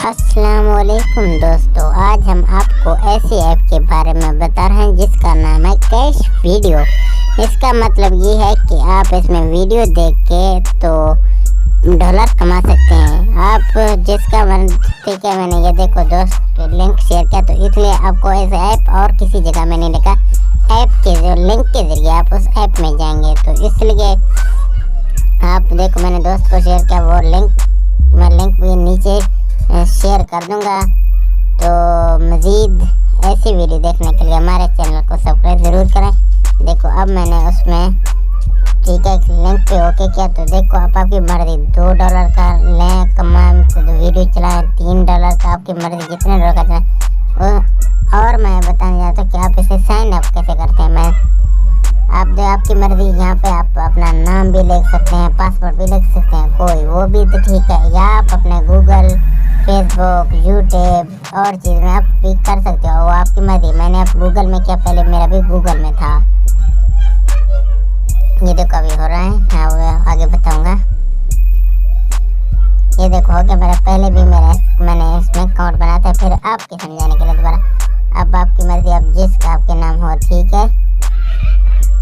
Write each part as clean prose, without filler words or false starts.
अस्सलामुअलैकुम दोस्तों, आज हम आपको ऐसी ऐप के बारे में बता रहे हैं जिसका नाम है कैश वीडियो। इसका मतलब ये है कि आप इसमें वीडियो देख के तो डॉलर कमा सकते हैं। आप जिसका मन ठीक है, मैंने ये देखो दोस्त लिंक शेयर किया, तो इसलिए आपको इस ऐप और किसी जगह में नहीं लिखा, ऐप के जो लिंक के ज़रिए आप उस ऐप में जाएंगे। तो इसलिए आप देखो, मैंने दोस्त को शेयर किया, वो लिंक भी नीचे शेयर कर दूंगा। तो मज़ीद ऐसी वीडियो देखने के लिए हमारे चैनल को सब्सक्राइब ज़रूर करें। देखो अब मैंने उसमें ठीक है लिंक पे ओके किया, तो देखो आप आपकी मर्ज़ी $2 का लें कमाएं, तो वीडियो चलाएं, $3 का, आपकी मर्ज़ी जितने डॉलर का चलाएं। और मैं बताने चाहता हूँ कि आप इसे साइन अप कैसे करते हैं। आप आपकी मर्ज़ी, यहाँ पे आप अपना नाम भी लिख सकते हैं, पासवर्ड भी लिख सकते हैं, कोई वो भी तो ठीक है, या आप अपने गूगल, फेसबुक, यूट्यूब और चीज़ में आप भी कर सकते हो, वो आपकी मर्ज़ी। मैंने अब गूगल में किया, पहले मेरा भी गूगल में था। ये देखो अभी हो रहा है, हाँ वो आगे बताऊँगा। ये देखो हो गया मेरा, पहले भी मैंने इसमें अकाउंट बनाया था, फिर आपके समझाने के लिए दोबारा। अब आपकी मर्ज़ी, अब जिसका आपके नाम हो ठीक है।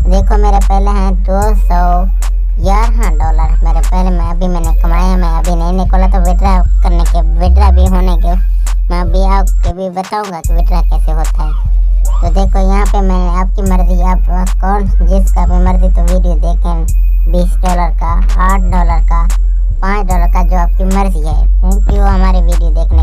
देखो मेरे पहले हैं $211 मेरे पहले में, अभी मैंने कमाया, मैं अभी नहीं निकाला, तो विड्रा भी होने के मैं अभी आपको भी बताऊंगा कि विड्रा कैसे होता है। तो देखो यहाँ पे मैंने आपकी मर्ज़ी, आप कौन जिसका भी मर्ज़ी तो वीडियो देखें, $20 का, $8 का, $5 का, जो आपकी मर्ज़ी है। थैंक यू हमारी वीडियो देखने